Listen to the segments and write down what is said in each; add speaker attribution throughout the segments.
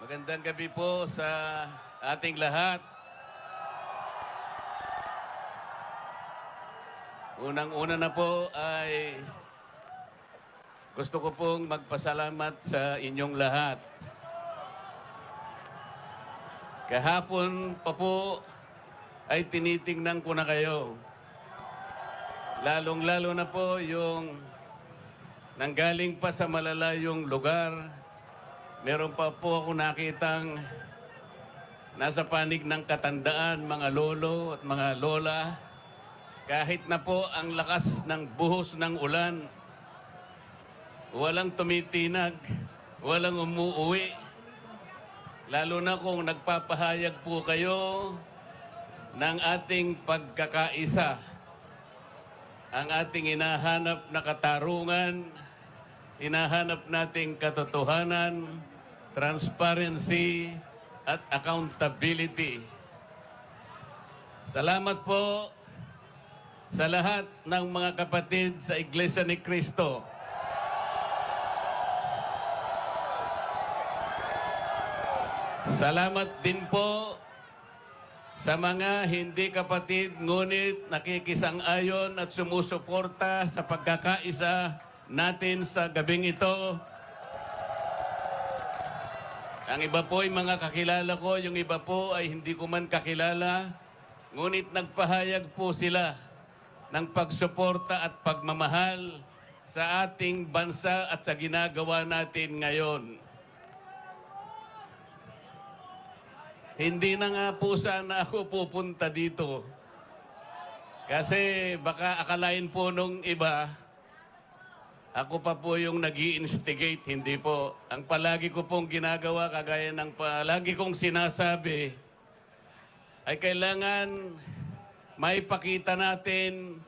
Speaker 1: Magandang gabi po sa ating lahat. Unang-una na po ay gusto ko pong magpasalamat sa inyong lahat. Kahapon pa po ay tinitingnan ko na kayo. Lalong-lalo na po yung nanggaling pa sa malalayong lugar. Meron pa po ako nakitang nasa panig ng katandaan, mga lolo at mga lola. Kahit na po ang lakas ng buhos ng ulan, walang tumitinag, walang umuuwi. Lalo na kung nagpapahayag po kayo ng ating pagkakaisa. Ang ating hinahanap na katarungan, hinahanap nating katotohanan, transparency at accountability. Salamat po sa lahat ng mga kapatid sa Iglesia ni Cristo. Salamat din po sa mga hindi kapatid ngunit nakikisang-ayon at sumusuporta sa pagkakaisa natin sa gabing ito. Ang iba po ay mga kakilala ko, yung iba po ay hindi ko man kakilala, ngunit nagpahayag po sila ng pagsuporta at pagmamahal sa ating bansa at sa ginagawa natin ngayon. Hindi na nga po sana ako pupunta dito. Kasi baka akalain po nung iba, ako pa po yung nag-i-instigate, hindi po. Ang palagi ko pong ginagawa, kagaya ng palagi kong sinasabi, ay kailangan maipakita natin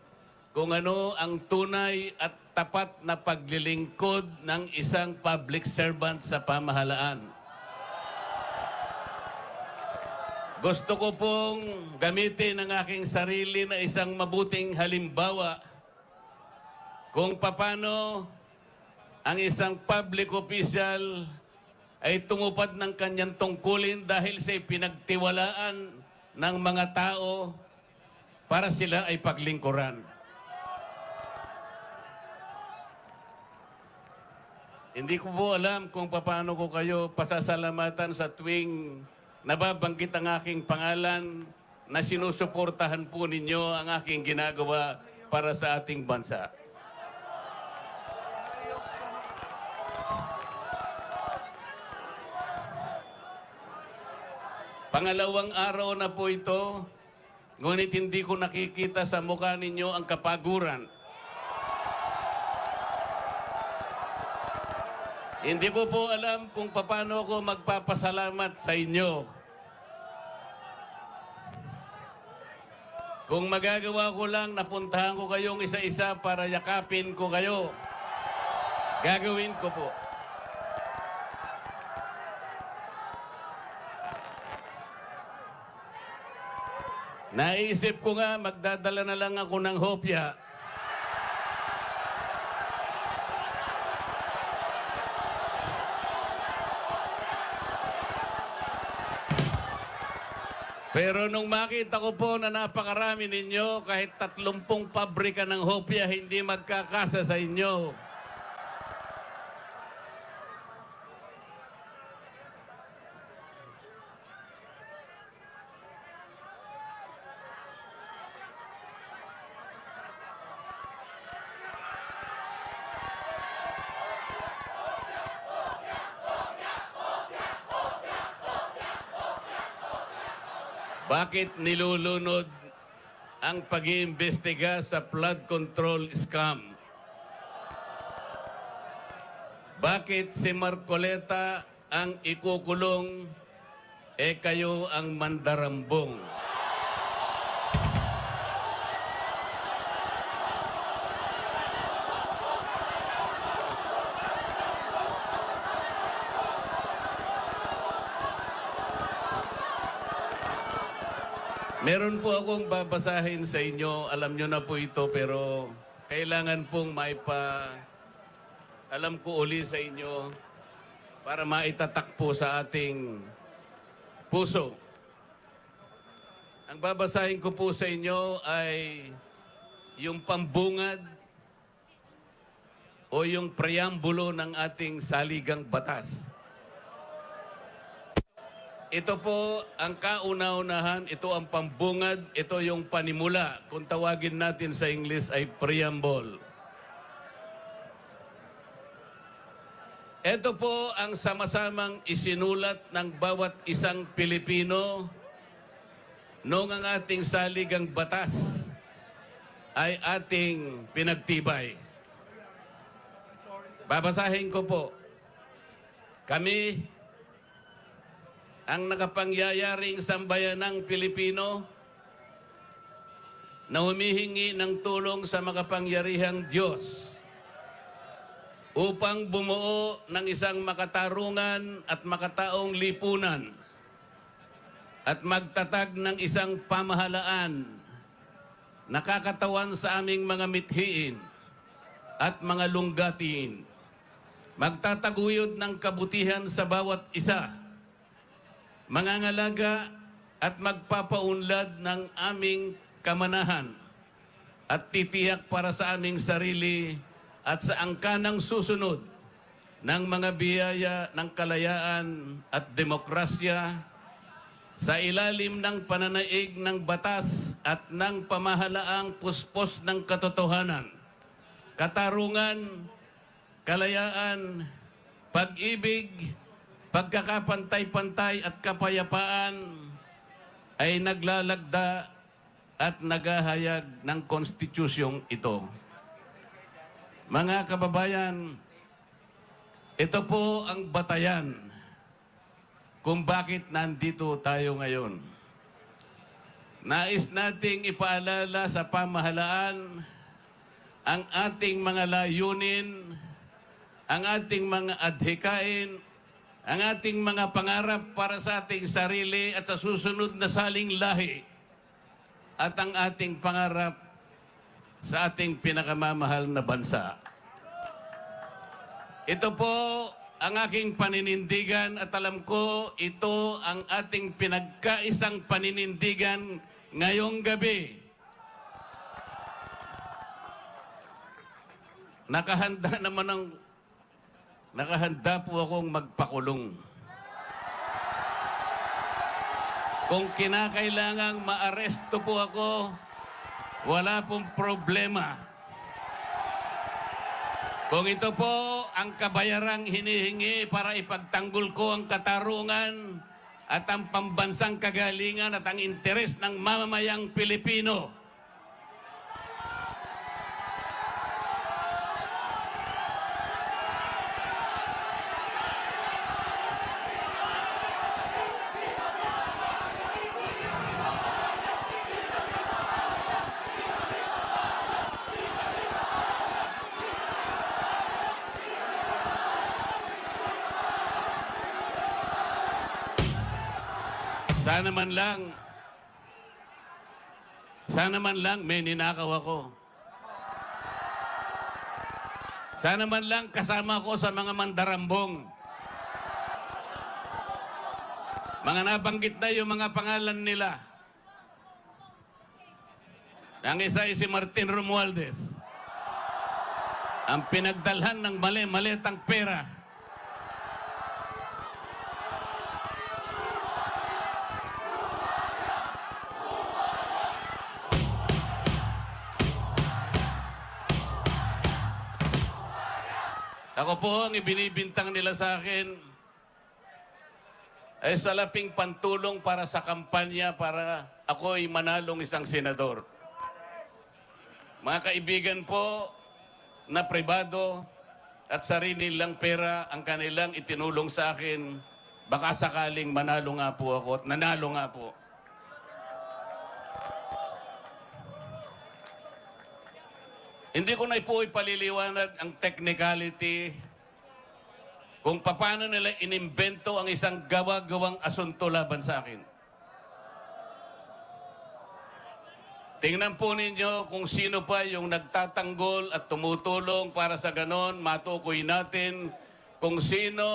Speaker 1: kung ano ang tunay at tapat na paglilingkod ng isang public servant sa pamahalaan. Gusto ko pong gamitin ang aking sarili na isang mabuting halimbawa kung paano ang isang public official ay tumupad ng kanyang tungkulin dahil sa pinagtiwalaan ng mga tao para sila ay paglingkuran. Hindi ko po alam kung paano ko kayo pasasalamatan sa tuwing nababanggit ang aking pangalan na sinusuportahan po ninyo ang aking ginagawa para sa ating bansa. Pangalawang araw na po ito, ngunit hindi ko nakikita sa mukha ninyo ang kapaguran. Hindi ko po alam kung paano ako magpapasalamat sa inyo. Kung magagawa ko lang, napuntahan ko kayong isa-isa para yakapin ko kayo. Gagawin ko po. Naisip ko nga, magdadala na lang ako ng hopya. Pero nung makita ko po na napakarami ninyo, kahit 30 pabrika ng hopya, hindi magkakasa sa inyo. Bakit nilulunod ang pag-iimbestiga sa flood control scam? Bakit si Marcoleta ang ikukulong, kayo ang mandarambong? Meron po akong babasahin sa inyo. Alam nyo na po ito, pero kailangan pong alam ko uli sa inyo para maitatak po sa ating puso. Ang babasahin ko po sa inyo ay yung pambungad o yung preambulo ng ating saligang batas. Ito po ang kauna-unahan, ito ang pambungad, ito yung panimula. Kung tawagin natin sa English ay preamble. Ito po ang sama-samang isinulat ng bawat isang Pilipino noong ang ating saligang batas ay ating pinagtibay. Babasahin ko po. Kami, ang nakapangyayaring sambayanang Pilipino na humihingi ng tulong sa makapangyarihang Diyos upang bumuo ng isang makatarungan at makataong lipunan at magtatag ng isang pamahalaan nakakatawan sa aming mga mithiin at mga lunggatiin. Magtataguyod ng kabutihan sa bawat isa, mangangalaga at magpapaunlad ng aming kamanahan at titiyak para sa aming sarili at sa angkanang susunod ng mga biyaya ng kalayaan at demokrasya sa ilalim ng pananaig ng batas at ng pamahalaang puspos ng katotohanan, katarungan, kalayaan, pag-ibig, pagkakapantay-pantay at kapayapaan ay naglalagda at naghahayag ng konstitusyong ito. Mga kababayan, ito po ang batayan kung bakit nandito tayo ngayon. Nais nating ipaalala sa pamahalaan ang ating mga layunin, ang ating mga adhikain, ang ating mga pangarap para sa ating sarili at sa susunod na saling lahi, at ang ating pangarap sa ating pinakamamahal na bansa. Ito po ang aking paninindigan at alam ko ito ang ating pinagkaisang paninindigan ngayong gabi. Nakahanda po akong magpakulong. Kung kinakailangang maaresto po ako, wala pong problema. Kung ito po ang kabayarang hinihingi para ipagtanggol ko ang katarungan at ang pambansang kagalingan at ang interes ng mamamayang Pilipino, sana man lang may ninakaw ako. Sana man lang kasama ko sa mga mandarambong. Mga nabanggit na yung mga pangalan nila. Ang isa ay si Martin Romualdez. Ang pinagdalhan ng mali-malitang pera. Ako po ang ibinibintang nila sa akin ay salaping pantulong para sa kampanya para ako'y manalong isang senador. Mga kaibigan po na pribado at sarili nilang pera ang kanilang itinulong sa akin, baka sakaling manalo nga po ako at nanalo nga po. Hindi ko na po ipaliliwanag ang technicality kung paano nila inimbento ang isang gawa-gawang asunto laban sa akin. Tingnan po ninyo kung sino pa yung nagtatanggol at tumutulong para sa ganon, matukoy natin kung sino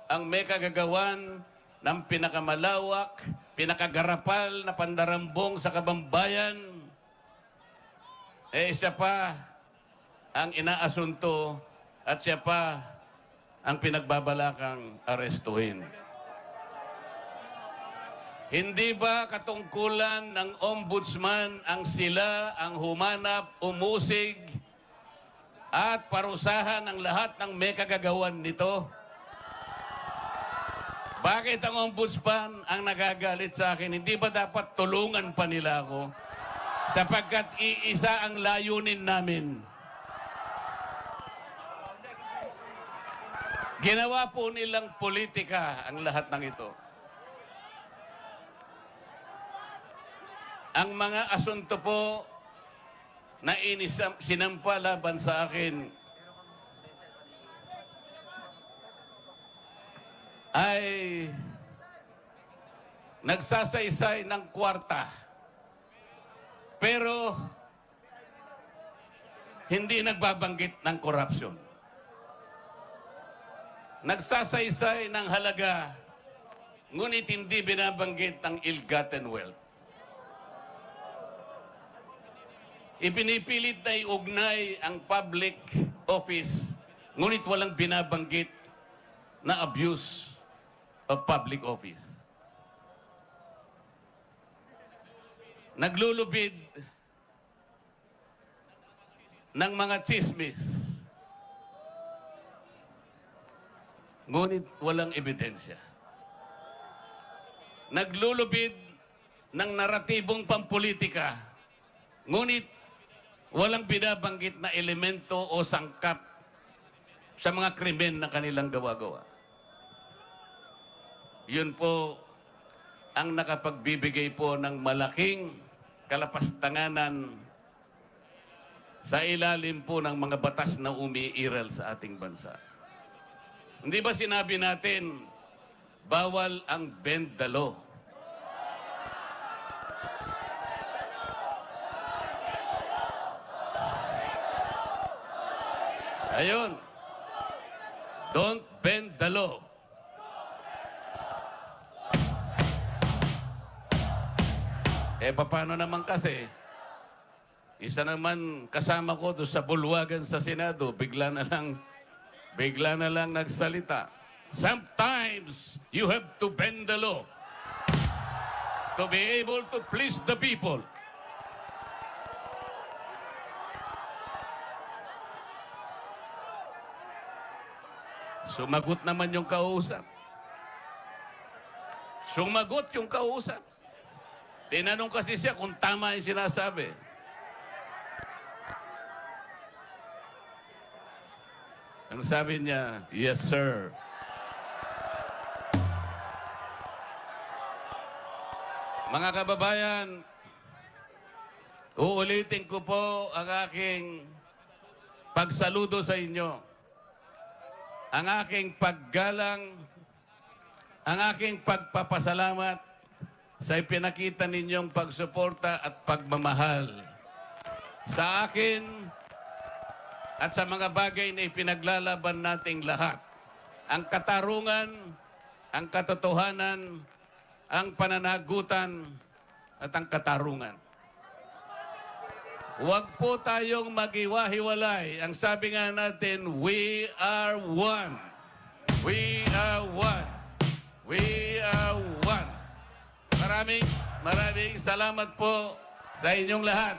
Speaker 1: ang may kagagawan ng pinakamalawak, pinakagarapal na pandarambong sa kabambayan, siya pa ang inaasunto at siya pa ang pinagbabalakang arestuhin. Hindi ba katungkulan ng ombudsman ang sila ang humanap, umusig, at parusahan ang lahat ng may kagagawan nito? Bakit ang ombudsman ang nagagalit sa akin? Hindi ba dapat tulungan pa nila ako? Sapagkat iisa ang layunin namin. Ginawa po nilang politika ang lahat ng ito. Ang mga asunto po na sinampa laban sa akin ay nagsasaysay ng kwarta. Pero hindi nagbabanggit ng korupsyon. Nagsasaysay ng halaga, ngunit hindi binabanggit ang ill-gotten wealth. Ipinipilit na iugnay ang public office, ngunit walang binabanggit na abuse of public office. Naglulubid ng mga chismis, ngunit walang ebidensya. Naglulubid ng naratibong pampolitika, ngunit walang binabanggit na elemento o sangkap sa mga krimen na kanilang gawa-gawa. Yun po ang nakapagbibigay po ng malaking kalapastanganan sa ilalim po ng mga batas na umiiral sa ating bansa. Hindi ba sinabi natin, bawal ang bend the law? Ayun. Don't bend the law. Paano naman kasi? Isa naman kasama ko doon sa bulwagan sa Senado, bigla na lang nagsalita. Sometimes you have to bend the law to be able to please the people. Sumagot naman yung kausap. Sumagot yung kausap. Tinanong kasi siya kung tama yung sinasabi. Ang sabi niya, yes, sir. Mga kababayan, uulitin ko po ang aking pagsaludo sa inyo. Ang aking paggalang, ang aking pagpapasalamat sa ipinakita ninyong pagsuporta at pagmamahal sa akin at sa mga bagay na ipinaglalaban nating lahat. Ang katarungan, ang katotohanan, ang pananagutan at ang katarungan. Huwag po tayong mag-iwahiwalay. Ang sabi nga natin, we are one. We are one. We are one. Maraming salamat po sa inyong lahat.